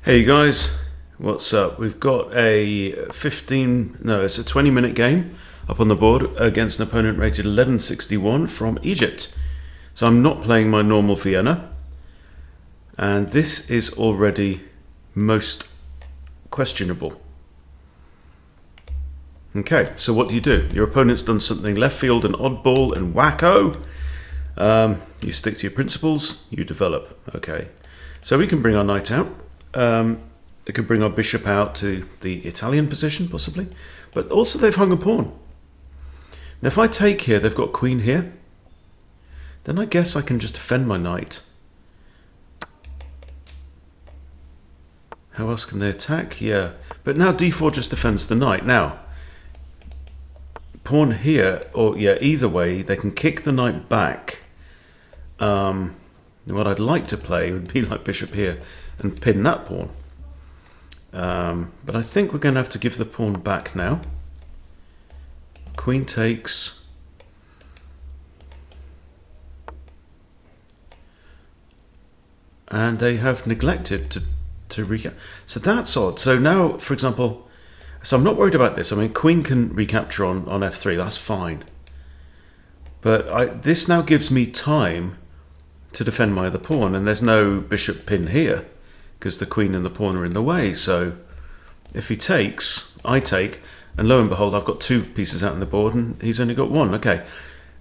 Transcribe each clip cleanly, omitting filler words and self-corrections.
Hey guys, what's up? We've got a it's a 20-minute game up on the board against an opponent rated 1161 from Egypt. So I'm not playing my normal Vienna, and this is already most questionable. Okay, so what do? Your opponent's done something left field and oddball and wacko. You stick to your principles, you develop. Okay, so we can bring our knight out. It could bring our bishop out to the Italian position, possibly. But also they've hung a pawn. Now if I take here, they've got queen here. Then I guess I can just defend my knight. How else can they attack? Yeah. But now d4 just defends the knight. Now, pawn here, or yeah, either way, they can kick the knight back. What I'd like to play would be like bishop here and pin that pawn. But I think we're going to have to give the pawn back now. Queen takes. And they have neglected to recapture. So that's odd. So now, for example, so I'm not worried about this. I mean, queen can recapture on f3. That's fine. But this now gives me time to defend my other pawn. And there's no bishop pin here, because the queen and the pawn are in the way. So if he takes, I take, and lo and behold, I've got two pieces out on the board and he's only got one. Okay,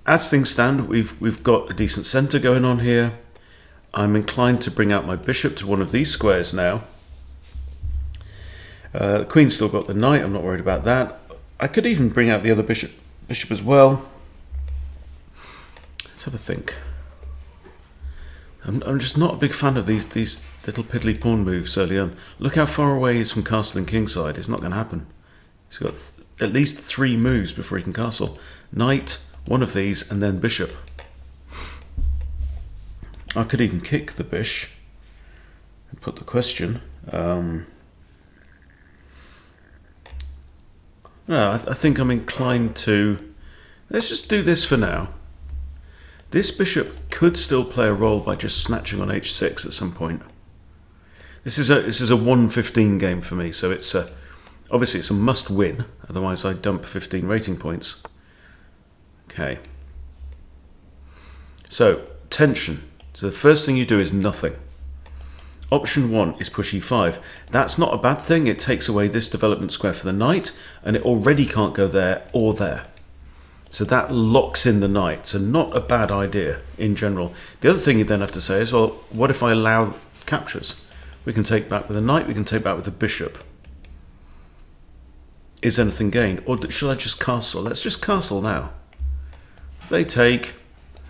as things stand, we've got a decent center going on here. I'm inclined to bring out my bishop to one of these squares now. The queen's still got the knight, I'm not worried about that. I could even bring out the other bishop as well. Let's have a think. I'm just not a big fan of these little piddly pawn moves early on. Look how far away he is from castle and kingside. It's not going to happen. He's got at least 3 moves before he can castle. Knight, one of these, and then bishop. I could even kick the bish and put the question. No, I think I'm inclined to... Let's just do this for now. This bishop could still play a role by just snatching on h6 at some point. This is a 1-15 game for me, so it's obviously it's a must-win. Otherwise, I dump 15 rating points. Okay. So tension. So the first thing you do is nothing. Option 1 is push e5. That's not a bad thing. It takes away this development square for the knight, and it already can't go there or there. So that locks in the knight. So not a bad idea in general. The other thing you then have to say is, well, what if I allow captures? We can take back with a knight, we can take back with a bishop. Is anything gained? Or should I just castle? Let's just castle now. If they take,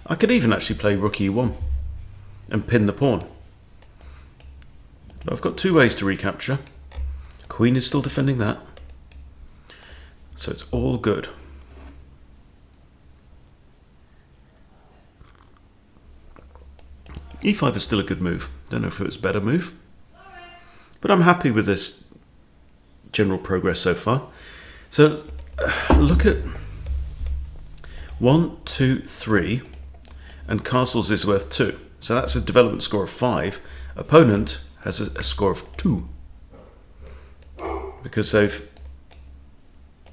I could even actually play rook e1 and pin the pawn. But I've got 2 ways to recapture. Queen is still defending that. So it's all good. e5 is still a good move. Don't know if it was a better move. But I'm happy with this general progress so far. So look at 1, 2, 3, and castles is worth 2. So that's a development score of 5. Opponent has a score of 2. Because they've...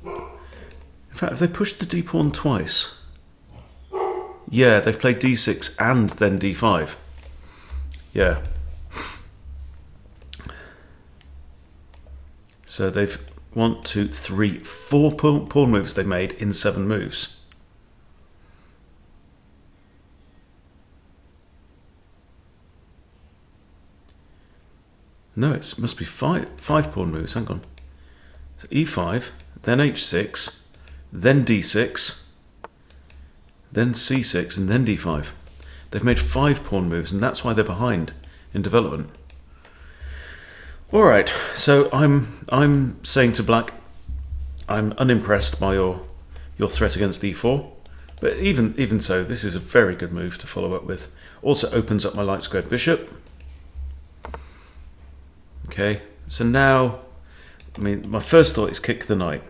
In fact, have they pushed the d pawn twice? Yeah, they've played d6 and then d5. Yeah. So they've 1, 2, 3, 4 pawn moves they made in 7 moves. No, it must be 5 pawn moves. Hang on. So e5, then h6, then d6, then c6, and then d5. They've made 5 pawn moves, and that's why they're behind in development. All right, so I'm saying to black, I'm unimpressed by your threat against e4, but even so, this is a very good move to follow up with. Also opens up my light squared bishop. Okay, so now, I mean, my first thought is kick the knight,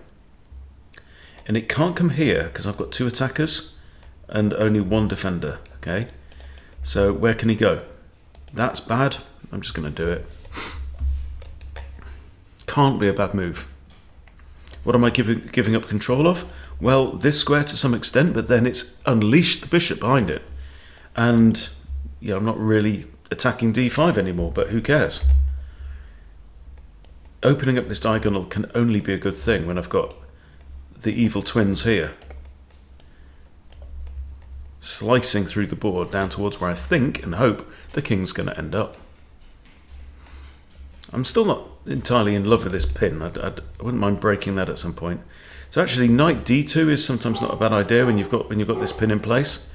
and it can't come here because I've got 2 attackers and only 1 defender. Okay, so where can he go? That's bad. I'm just going to do it. can't be a bad move. What am I giving up control of? Well, this square to some extent, but then it's unleashed the bishop behind it. And yeah, I'm not really attacking d5 anymore, but who cares? Opening up this diagonal can only be a good thing when I've got the evil twins here, slicing through the board down towards where I think and hope the king's going to end up. I'm still not entirely in love with this pin. I wouldn't mind breaking that at some point. So actually, knight d2 is sometimes not a bad idea when you've got this pin in place.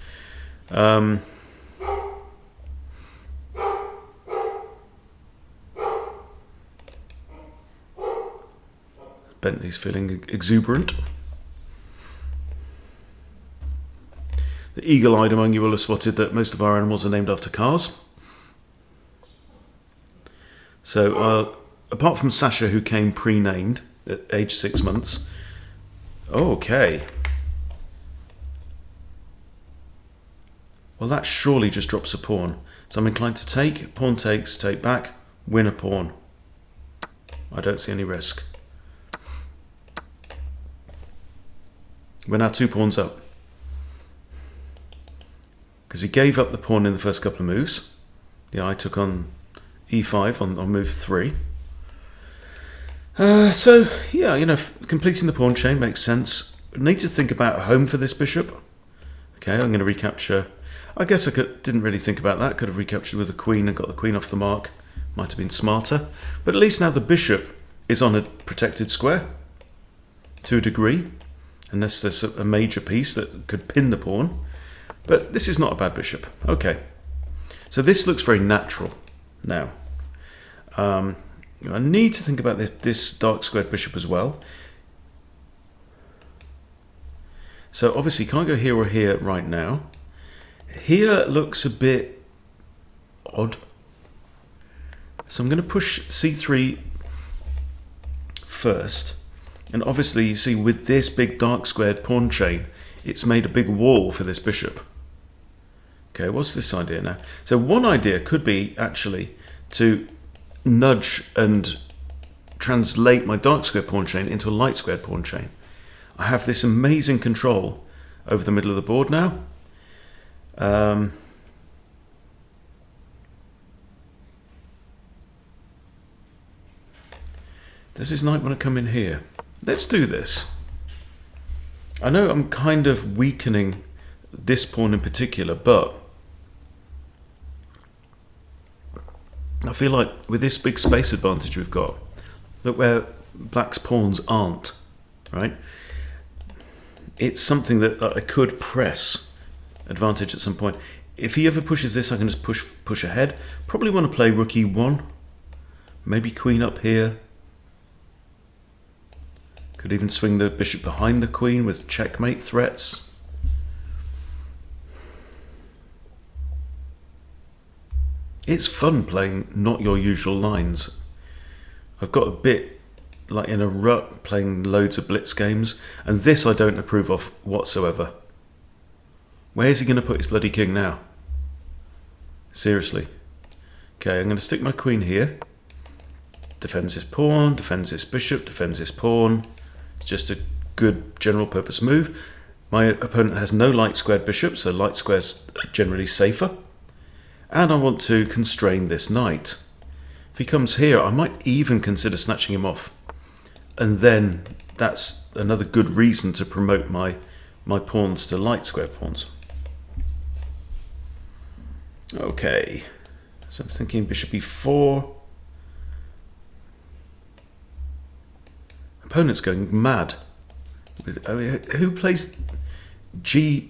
Bentley's feeling exuberant. The eagle-eyed among you will have spotted that most of our animals are named after cars. So, apart from Sasha, who came pre-named at age 6 months. Okay. Well, that surely just drops a pawn. So I'm inclined to take. Pawn takes, take back, win a pawn. I don't see any risk. We're now 2 pawns up. Because he gave up the pawn in the first couple of moves. Yeah, I took on e5 on move 3. So, yeah, you know, completing the pawn chain makes sense. Need to think about a home for this bishop. Okay, I'm going to recapture. I guess I didn't really think about that. Could have recaptured with a queen and got the queen off the mark. Might have been smarter. But at least now the bishop is on a protected square to a degree. Unless there's a major piece that could pin the pawn. But this is not a bad bishop. Okay. So this looks very natural now. I need to think about this dark squared bishop as well. So obviously you can't go here or here right now. Here looks a bit odd. So I'm going to push c3 first. And obviously you see with this big dark squared pawn chain, it's made a big wall for this bishop. Okay, what's this idea now? So one idea could be actually to nudge and translate my dark squared pawn chain into a light squared pawn chain. I have this amazing control over the middle of the board now. Does his knight want to come in here? Let's do this. I know I'm kind of weakening this pawn in particular, but I feel like with this big space advantage we've got, look where black's pawns aren't, right? It's something that I could press advantage at some point. If he ever pushes this, I can just push ahead. Probably want to play rook e1, maybe queen up here. Could even swing the bishop behind the queen with checkmate threats. It's fun playing not your usual lines. I've got a bit like in a rut playing loads of blitz games, and this I don't approve of whatsoever. Where's he going to put his bloody king now? Seriously. Okay, I'm going to stick my queen here. Defends his pawn, defends his bishop, defends his pawn. It's just a good general purpose move. My opponent has no light squared bishop, so light squares are generally safer. And I want to constrain this knight. If he comes here, I might even consider snatching him off. And then that's another good reason to promote my pawns to light square pawns. Okay, so I'm thinking bishop e4. Opponent's going mad. I mean, who plays g5,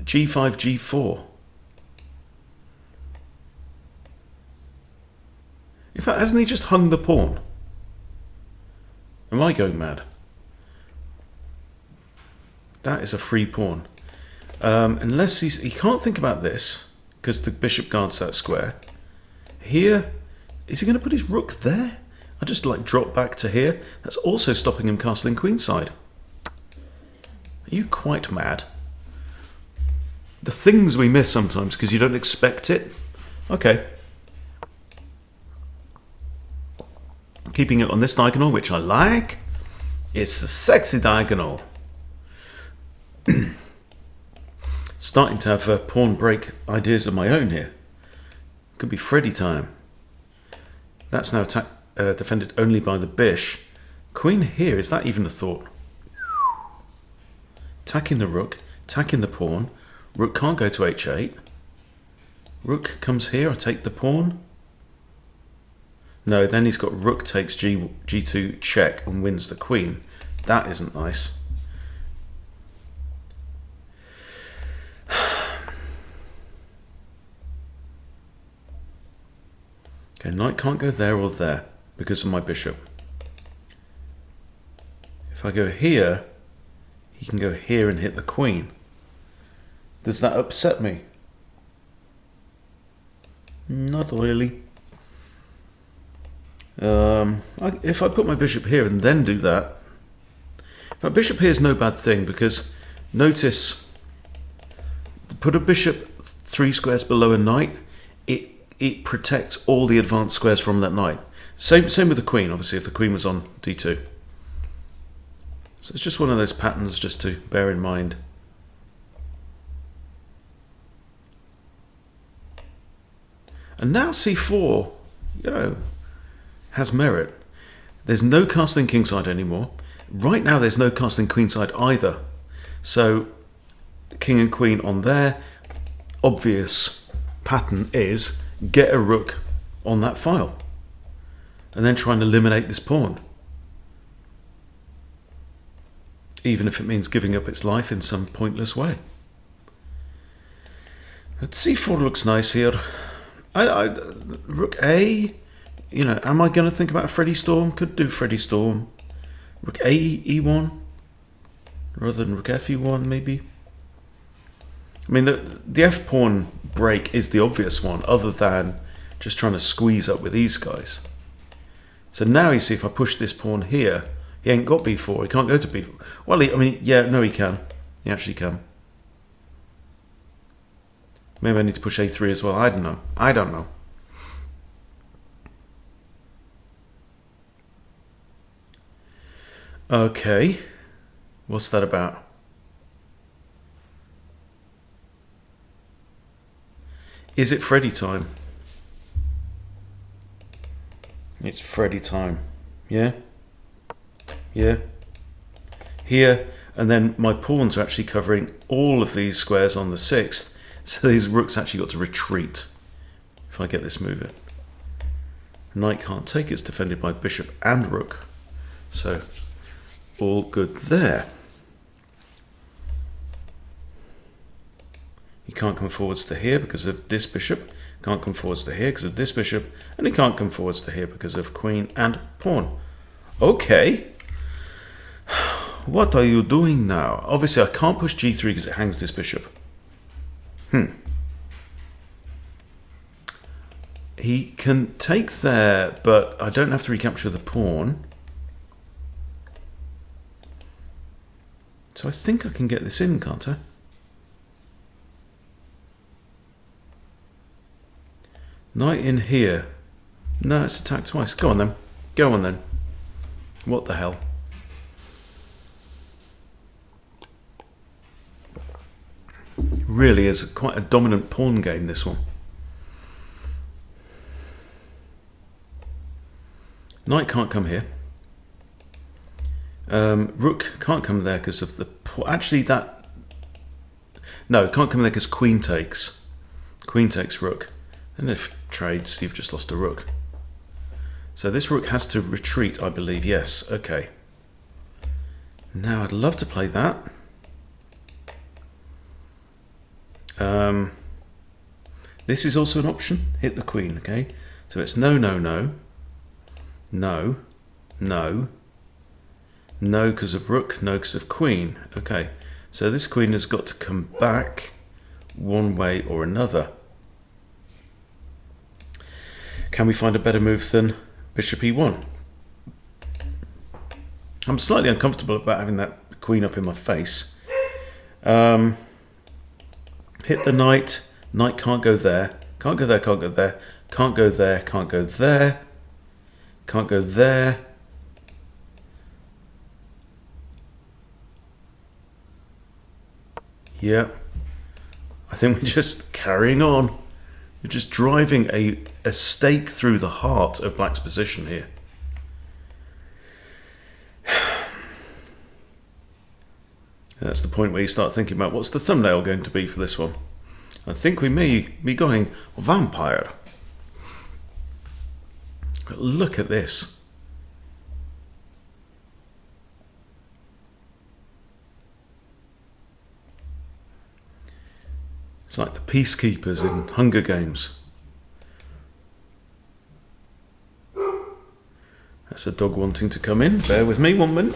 g4? In fact, hasn't he just hung the pawn? Am I going mad? That is a free pawn. Unless he can't think about this, because the bishop guards that square. Here, is he going to put his rook there? I just like drop back to here. That's also stopping him castling queenside. Are you quite mad? The things we miss sometimes because you don't expect it. Okay. keeping it on this diagonal, which I like. It's a sexy diagonal. Starting to have pawn break ideas of my own here. Could be Freddy time. That's now defended only by the bish. Queen here, is that even a thought? Attacking the rook, attacking the pawn. Rook can't go to h8. Rook comes here, I take the pawn. No, then he's got rook takes g2 check and wins the queen. That isn't nice. Okay, knight can't go there or there because of my bishop. If I go here, he can go here and hit the queen. Does that upset me? Not really. If I put my bishop here and then do that, but bishop here is no bad thing because notice, put a bishop 3 squares below a knight, it protects all the advanced squares from that knight. Same with the queen, obviously, if the queen was on d2. So it's just one of those patterns just to bear in mind. And now c4, you know, has merit. There's no castling kingside anymore. Right now there's no castling queenside either. So king and queen on there. Obvious pattern is get a rook on that file and then try and eliminate this pawn. Even if it means giving up its life in some pointless way. But c4 looks nice here. Rook A, you know, am I going to think about a Freddy Storm? Could do Freddy Storm. Rook A, E1, rather than Rook F, E1, maybe. I mean, the F pawn break is the obvious one, other than just trying to squeeze up with these guys. So now you see, if I push this pawn here, he ain't got b4. He can't go to b4. Well, I mean, yeah, no, he can. He actually can. Maybe I need to push a3 as well. I don't know. I don't know. Okay. What's that about? Is it Freddy time? It's Freddy time. Yeah? Yeah? Here, and then my pawns are actually covering all of these squares on the 6th. So these rooks actually got to retreat if I get this moving. Knight can't take, it's defended by bishop and rook. So all good there. He can't come forwards to here because of this bishop, can't come forwards to here because of this bishop, and he can't come forwards to here because of queen and pawn. Okay. What are you doing now? Obviously I can't push g3 because it hangs this bishop. He can take there, but I don't have to recapture the pawn. So I think I can get this in, can't I? Knight in here. No, it's attacked twice. Go on then. Go on then. What the hell? Really is quite a dominant pawn game, this one. Knight can't come here. Rook can't come there because of the... Actually, that... No, can't come there because queen takes. Queen takes rook. And if trades, you've just lost a rook. So this rook has to retreat, I believe. Yes, okay. Now I'd love to play that. This is also an option. Hit the queen, okay? So it's no, no, no. No. No. No because of rook, no because of queen. Okay, so this queen has got to come back one way or another. Can we find a better move than bishop e1? I'm slightly uncomfortable about having that queen up in my face. Hit the knight. Knight can't go there. Can't go there, can't go there. Can't go there, can't go there. Can't go there. Yeah. I think we're just carrying on. We're just driving a stake through the heart of black's position here. That's the point where you start thinking about what's the thumbnail going to be for this one. I think we may be going vampire. But look at this. It's like the peacekeepers in Hunger Games. That's a dog wanting to come in. Bear with me 1 minute.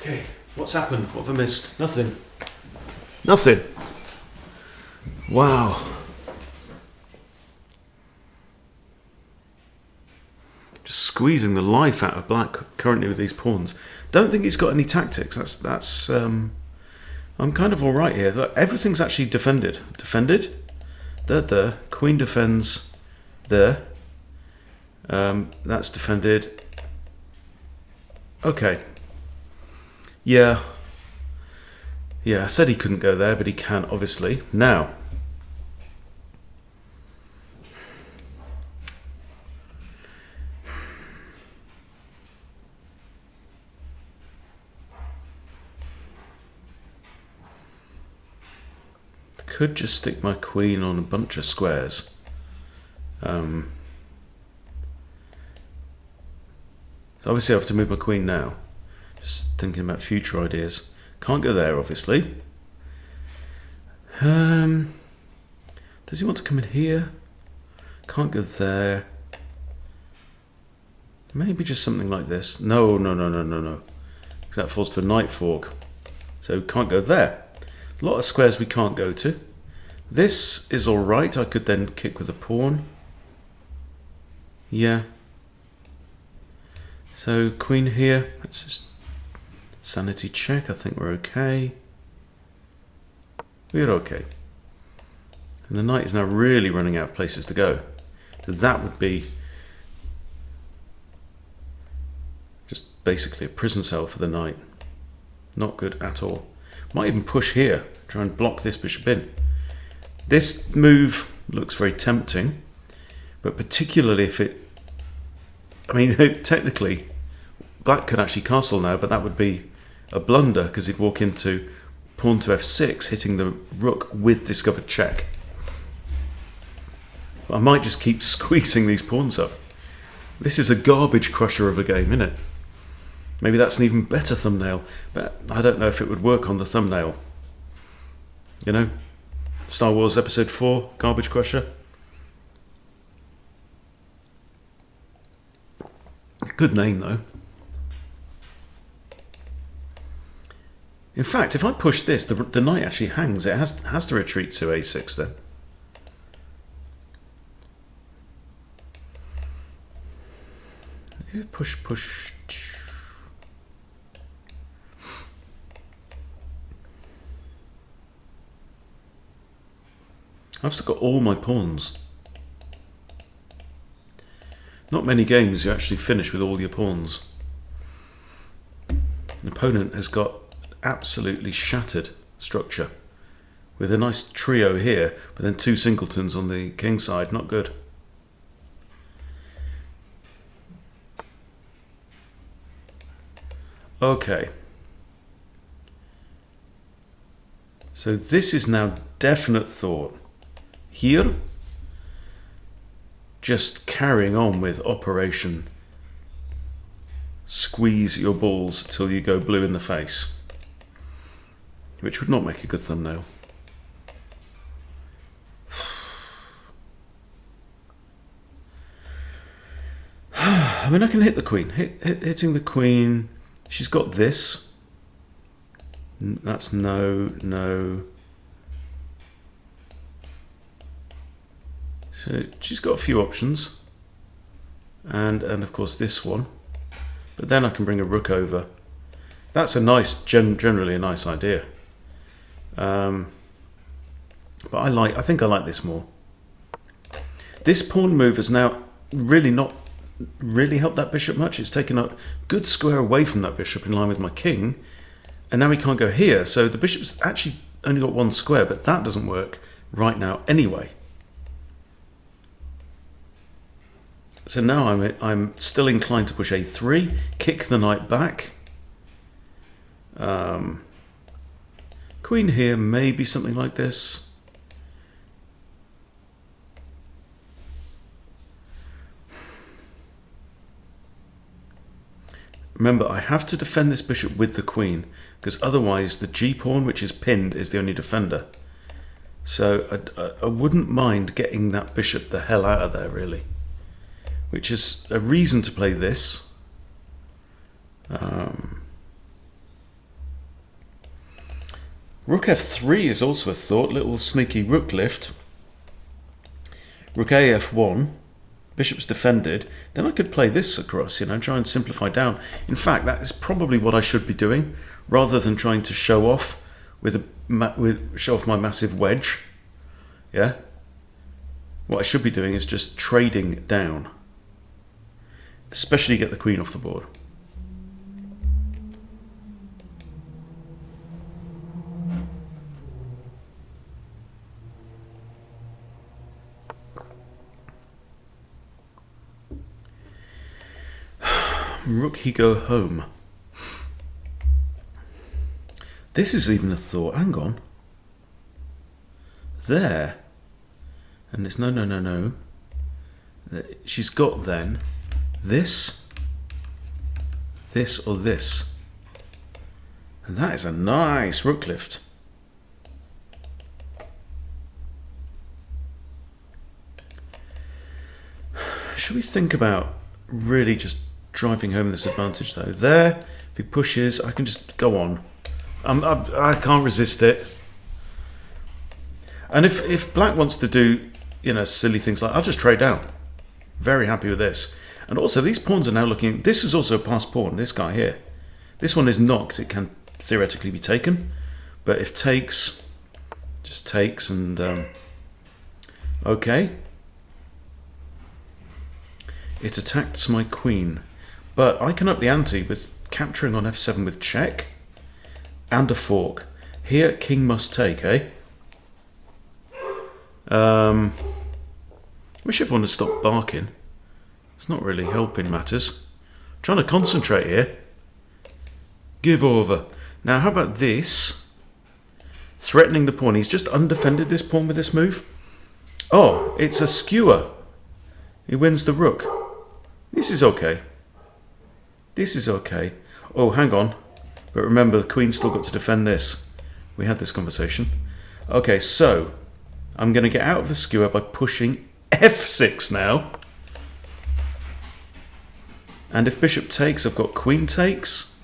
Okay, what's happened? What have I missed? Nothing. Nothing. Wow. Just squeezing the life out of black currently with these pawns. Don't think he's got any tactics. That's I'm kind of all right here. Look, everything's actually defended. Defended. There. Queen defends there. That's defended. Okay. Yeah. Yeah, I said he couldn't go there, but he can, obviously. Now. Could just stick my queen on a bunch of squares. So obviously I have to move my queen now. Just thinking about future ideas. Can't go there, obviously. Does he want to come in here? Can't go there. Maybe just something like this. No. Because that falls to a knight fork. So can't go there. A lot of squares we can't go to. This is alright. I could then kick with a pawn. Yeah. So queen here. Let's just sanity check. I think we're okay. We're okay. And the knight is now really running out of places to go. So that would be just basically a prison cell for the knight. Not good at all. Might even push here, try and block this bishop in. This move looks very tempting, but particularly if it... I mean, technically, black could actually castle now, but that would be a blunder, because he'd walk into pawn to f6, hitting the rook with discovered check. But I might just keep squeezing these pawns up. This is a garbage crusher of a game, isn't it? Maybe that's an even better thumbnail, but I don't know if it would work on the thumbnail. You know? Star Wars Episode 4, Garbage Crusher. Good name, though. In fact, if I push this, the knight actually hangs. It has to retreat to a6 then. Push. I've still got all my pawns. Not many games you actually finish with all your pawns. An opponent has got absolutely shattered structure with a nice trio here, but then two singletons on the king side. Not good. Okay. So this is now definite thought. Here, just carrying on with Operation Squeeze Your Balls till you go blue in the face, which would not make a good thumbnail. I mean, I can hit the queen. Hitting the queen. She's got this. That's no. So she's got a few options, and of course this one. But then I can bring a rook over. That's a nice, generally a nice idea. But I think I like this more. This pawn move has now really not really helped that bishop much. It's taken a good square away from that bishop in line with my king. And now he can't go here. So the bishop's actually only got one square, but that doesn't work right now anyway. So now I'm still inclined to push a3, kick the knight back. Queen here, maybe something like this. Remember, I have to defend this bishop with the queen, because otherwise the g-pawn, which is pinned, is the only defender. So I wouldn't mind getting that bishop the hell out of there, really. Which is a reason to play this. Rook f3 is also a thought, little sneaky rook lift. Rook a f1, bishop's defended. Then I could play this across, you know, try and simplify down. In fact, that is probably what I should be doing, rather than trying to show off show off my massive wedge. Yeah. What I should be doing is just trading down, especially get the queen off the board. Rook he go home. This is even a thought. Hang on. There. And it's no. She's got then this, or this. And that is a nice rook lift. Should we think about really just driving home this advantage though? There, if he pushes, I can just go on. I can't resist it. And if black wants to do, you know, silly things like, I'll just trade down. Very happy with this. And also these pawns are now looking, this is also a passed pawn, this guy here. This one is not, because it can theoretically be taken. But if takes, just takes and, okay. It attacks my queen. But I can up the ante with capturing on f7 with check and a fork. Here, king must take, eh? Wish everyone had stopped barking. It's not really helping matters. I'm trying to concentrate here. Give over. Now, how about this? Threatening the pawn. He's just undefended this pawn with this move. Oh, it's a skewer. He wins the rook. This is okay. This is okay. Oh, hang on. But remember, the queen's still got to defend this. We had this conversation. Okay, so I'm going to get out of the skewer by pushing f6 now. And if bishop takes, I've got queen takes,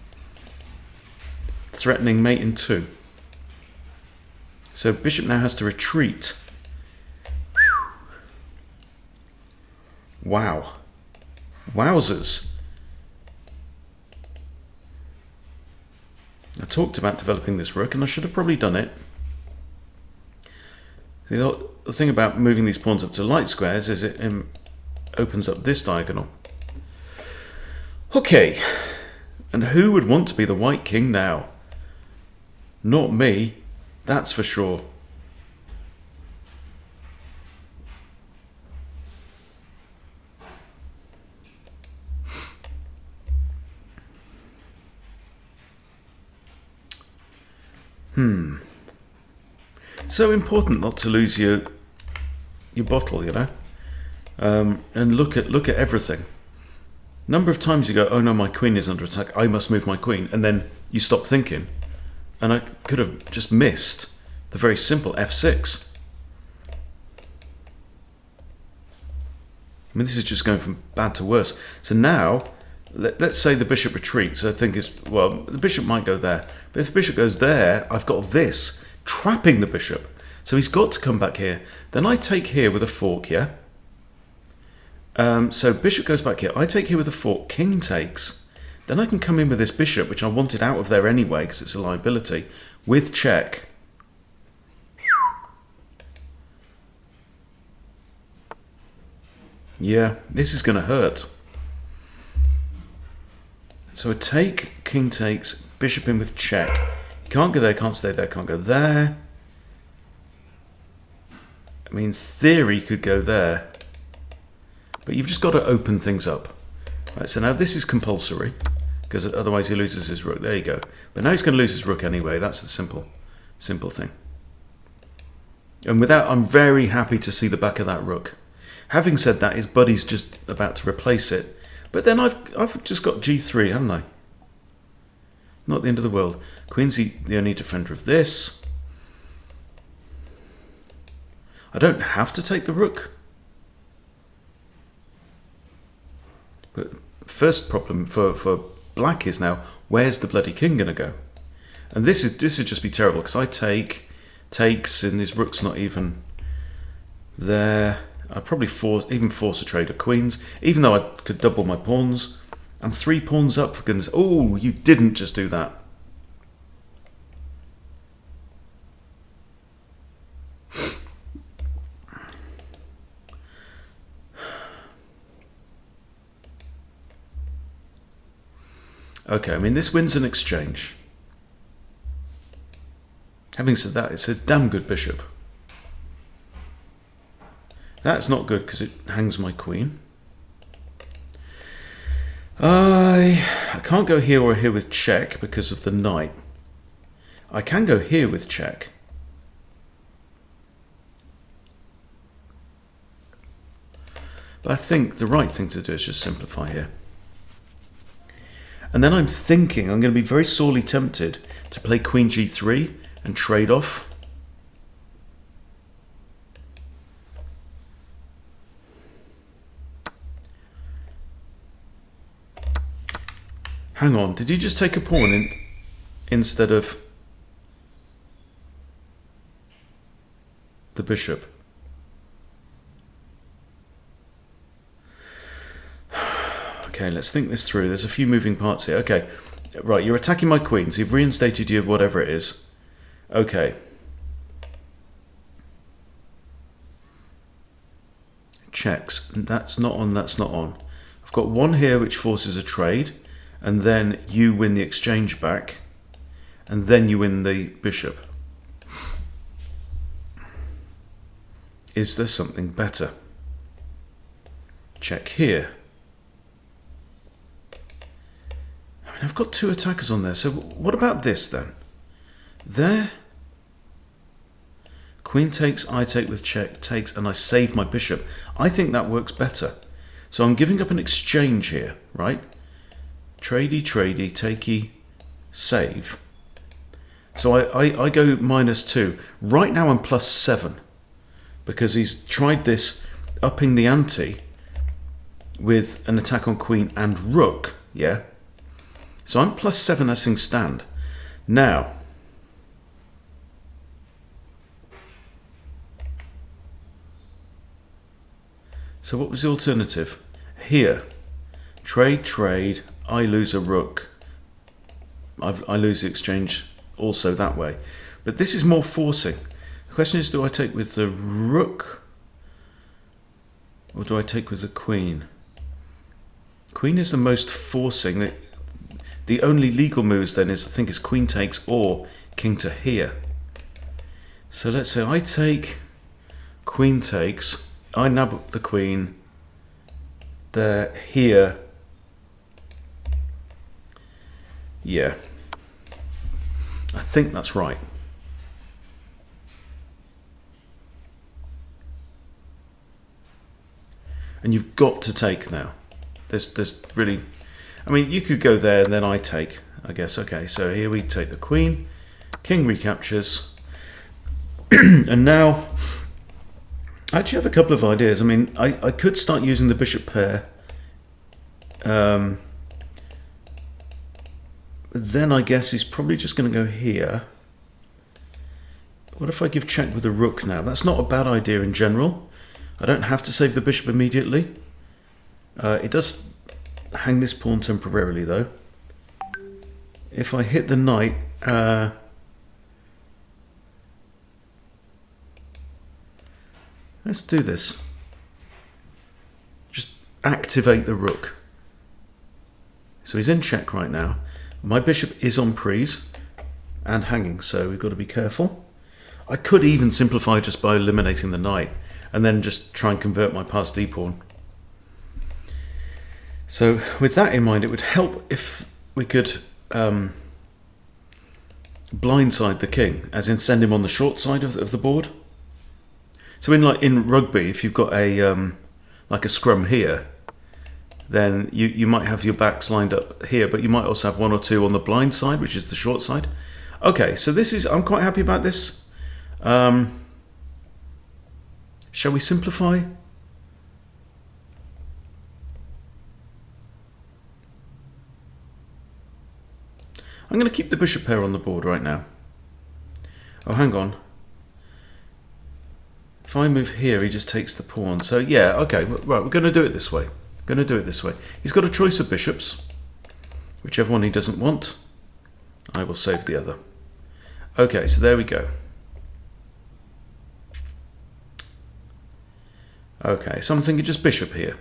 threatening mate in 2. So bishop now has to retreat. Wow. Wowzers. I talked about developing this rook, and I should have probably done it. See, the thing about moving these pawns up to light squares is it opens up this diagonal. Okay, and who would want to be the white king now? Not me, that's for sure. So important not to lose your bottle, you know, and look at everything. Number of times you go, oh no, my queen is under attack, I must move my queen, and then you stop thinking, and I could have just missed the very simple f6. I mean, this is just going from bad to worse. So now, let's say the bishop retreats. I think well, the bishop might go there, but if the bishop goes there, I've got this trapping the bishop. So he's got to come back here. Then I take here with a fork, yeah? So bishop goes back here. I take here with a fork. King takes. Then I can come in with this bishop, which I wanted out of there anyway, because it's a liability, with check. Yeah, this is going to hurt. So a take, king takes, bishop in with check. Can't go there, can't stay there, can't go there. I mean, in theory, you could go there. But you've just got to open things up. Right, so now this is compulsory, because otherwise he loses his rook. There you go. But now he's going to lose his rook anyway. That's the simple thing. And with that, I'm very happy to see the back of that rook. Having said that, his buddy's just about to replace it. But then I've just got g3, haven't I? Not the end of the world. Queen's the only defender of this. I don't have to take the rook. But first problem for black is now, where's the bloody king going to go? And this would just be terrible, because I takes, and his rook's not even there. I'd probably even force a trade of queens, even though I could double my pawns. I'm 3 pawns up, for goodness. Oh, you didn't just do that. Okay, I mean, this wins an exchange. Having said that, it's a damn good bishop. That's not good because it hangs my queen. I can't go here or here with check because of the knight. I can go here with check. But I think the right thing to do is just simplify here. And then I'm thinking I'm going to be very sorely tempted to play queen g3 and trade off. Hang on, did you just take a pawn instead of the bishop? Okay, let's think this through. There's a few moving parts here. Okay, right, you're attacking my queen, so you've reinstated your whatever it is. Okay. Checks. That's not on, that's not on. I've got one here which forces a trade, and then you win the exchange back, and then you win the bishop. Is there something better? Check here. I mean, I've got 2 attackers on there, so what about this then? There. Queen takes, I take with check, takes, and I save my bishop. I think that works better. So I'm giving up an exchange here, right? Tradey, tradey, takey, save. So I go -2. Right now I'm +7 because he's tried this upping the ante with an attack on queen and rook, yeah? So I'm +7 as things stand. Now, so what was the alternative? Here, trade, trade, I lose a rook. I lose the exchange also that way. But this is more forcing. The question is, do I take with the rook or do I take with the queen? Queen is the most forcing. The only legal moves then is, I think, is queen takes or king to here. So let's say I take, queen takes, I nab the queen, there, here. Yeah, I think that's right. And you've got to take now. There's really, I mean, you could go there and then I take, I guess. Okay, so here we take the queen, king recaptures, and now I actually have a couple of ideas. I mean, I could start using the bishop pair. Then I guess he's probably just going to go here. What if I give check with a rook now? That's not a bad idea in general. I don't have to save the bishop immediately. It does hang this pawn temporarily though. if I hit the knight, let's do this. Just activate the rook. So he's in check right now. My bishop is on prise and hanging, so we've got to be careful. I could even simplify just by eliminating the knight and then just try and convert my pass d pawn. So with that in mind, it would help if we could blindside the king, as in send him on the short side of the board. So in rugby, if you've got a like a scrum here, then you might have your backs lined up here, but you might also have one or two on the blind side, which is the short side. Okay, so I'm quite happy about this. Shall we simplify? I'm going to keep the bishop pair on the board right now. Oh, hang on. If I move here, he just takes the pawn. So yeah, okay, right, we're going to do it this way. He's got a choice of bishops. Whichever one he doesn't want, I will save the other. Okay, so there we go. Okay, so I'm thinking just bishop here.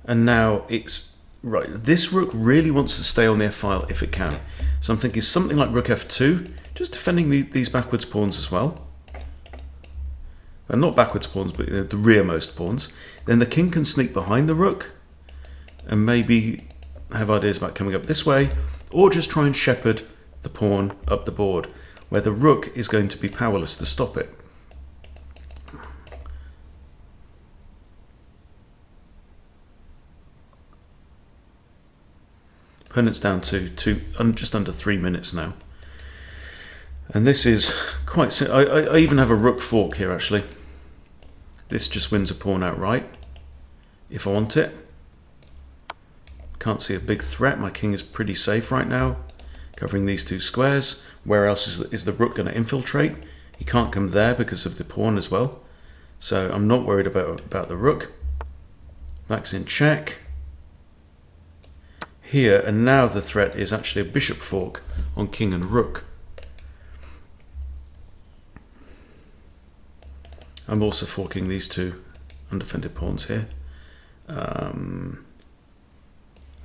And now it's... Right, this rook really wants to stay on the f-file if it can. So I'm thinking something like rook f2, just defending these backwards pawns as well. And not backwards pawns, but the rearmost pawns. Then the king can sneak behind the rook and maybe have ideas about coming up this way, or just try and shepherd the pawn up the board, where the rook is going to be powerless to stop it. Opponent's down to just under 3 minutes now. And this is quite... I even have a rook fork here, actually. This just wins a pawn outright, if I want it. Can't see a big threat. My king is pretty safe right now, covering these two squares. Where else is the rook going to infiltrate? He can't come there because of the pawn as well. So I'm not worried about the rook. Black's in check. Here, and now the threat is actually a bishop fork on king and rook. I'm also forking these two undefended pawns here.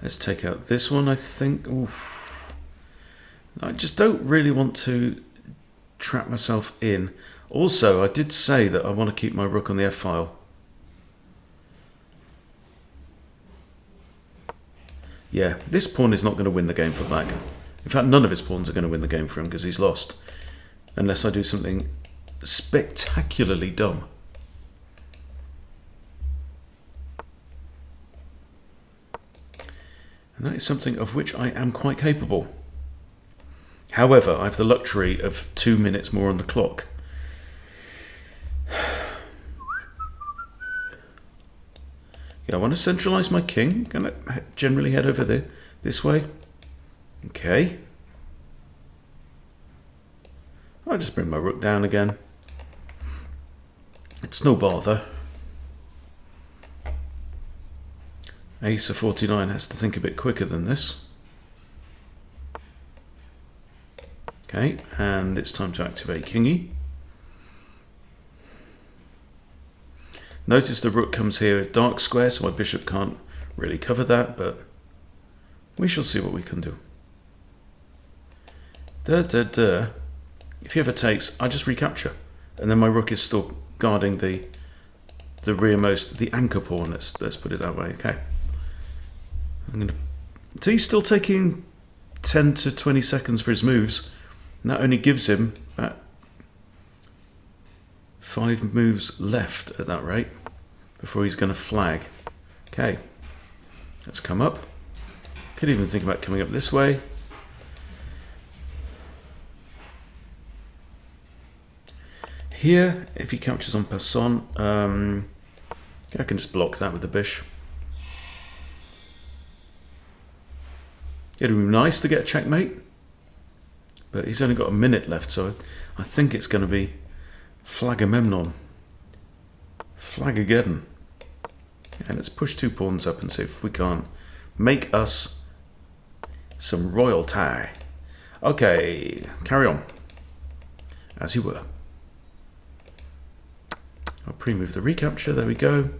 Let's take out this one, I think. Oof. I just don't really want to trap myself in. Also, I did say that I want to keep my rook on the f-file. Yeah, this pawn is not going to win the game for black. In fact, none of his pawns are going to win the game for him because he's lost. Unless I do something spectacularly dumb. And that is something of which I am quite capable. However, I have the luxury of 2 minutes more on the clock. Yeah, I want to centralize my king. Can I generally head over there, this way? Okay. I'll just bring my rook down again. It's no bother. Ace of 49 has to think a bit quicker than this. Okay, and it's time to activate kingy. Notice the rook comes here with dark square, so my bishop can't really cover that, but we shall see what we can do. If he ever takes, I just recapture, and then my rook is still guarding the rearmost, the anchor pawn. Let's put it that way. Okay. So he's still taking 10 to 20 seconds for his moves, and that only gives him about 5 moves left at that rate before he's going to flag. Okay, let's come up. Could even think about coming up this way. Here, if he captures en passant, I can just block that with the bishop. It would be nice to get a checkmate, but he's only got a minute left, so I think it's going to be Flagamemnon. Flagageddon. And let's push 2 pawns up and see if we can't make us some royalty. Okay, carry on. As you were. I'll pre-move the recapture, there we go.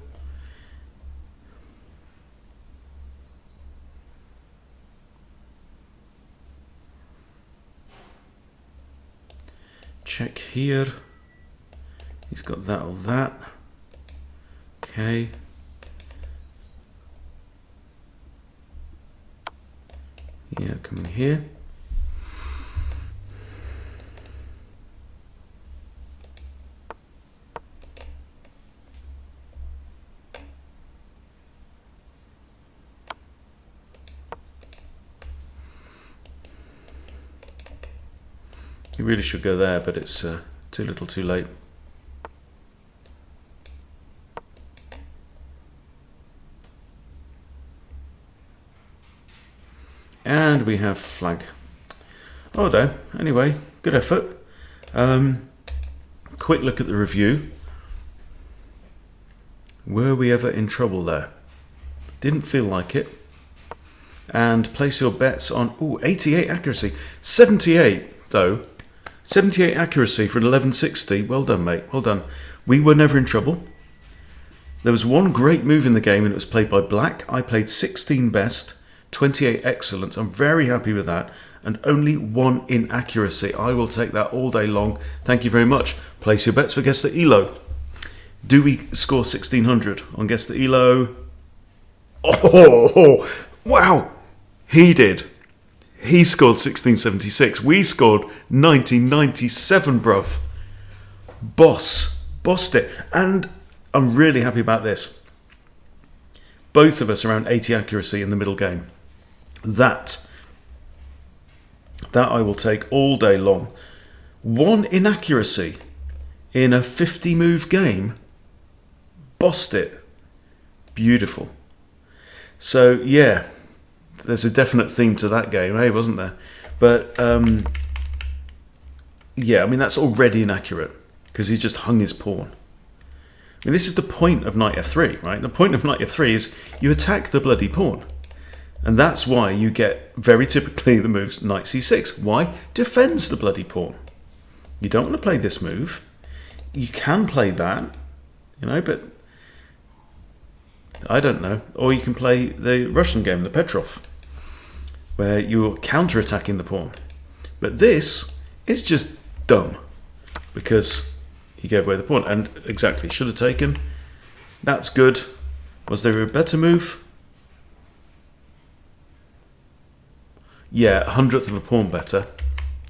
Check here. He's got that or that. Okay. Yeah, come in here. You really should go there, but it's too little too late. And we have flag. Oh no, anyway, good effort. Quick look at the review. Were we ever in trouble there? Didn't feel like it. And place your bets on, ooh, 88 accuracy. 78 though. 78 accuracy for an 1160. Well done, mate. Well done. We were never in trouble. There was one great move in the game and it was played by black. I played 16 best, 28 excellent. I'm very happy with that. And only one inaccuracy. I will take that all day long. Thank you very much. Place your bets for Guess the Elo. Do we score 1600 on Guess the Elo? Oh, wow. He did. He scored 1676. We scored 1997, bruv. Bossed it. And I'm really happy about this. Both of us around 80 accuracy in the middle game. That I will take all day long. One inaccuracy in a 50 move game. Bossed it. Beautiful. So yeah, there's a definite theme to that game, hey, wasn't there? But yeah, I mean that's already inaccurate because he just hung his pawn. I mean, this is the point of knight f3, right? The point of knight f3 is you attack the bloody pawn. And that's why you get very typically the moves knight c6. Why? Defends the bloody pawn. You don't want to play this move. You can play that, you know, but I don't know. Or you can play the Russian game, the Petrov, where you're counter-attacking the pawn. But this is just dumb because he gave away the pawn. And exactly, should have taken. That's good. Was there a better move? Yeah, 100th of a pawn better.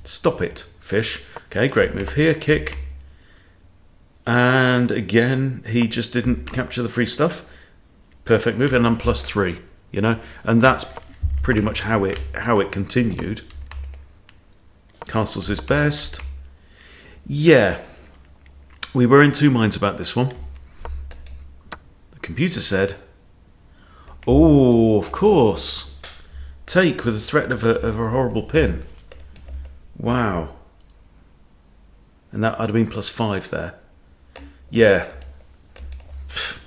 Stop it, fish. Okay, great move here, kick. And again, he just didn't capture the free stuff. Perfect move, and I'm +3, you know? And that's pretty much how it continued. Castles is best. Yeah, we were in two minds about this one. The computer said, oh, of course. Take with the threat of a horrible pin. Wow. And that I'd have been +5 there. Yeah.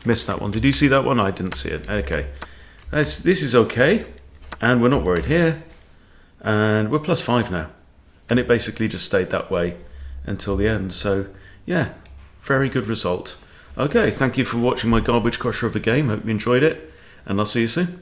Missed that one. Did you see that one? I didn't see it. Okay. This is okay. And we're not worried here. And we're +5 now. And it basically just stayed that way until the end. So, yeah. Very good result. Okay, thank you for watching my garbage crusher of a game. Hope you enjoyed it. And I'll see you soon.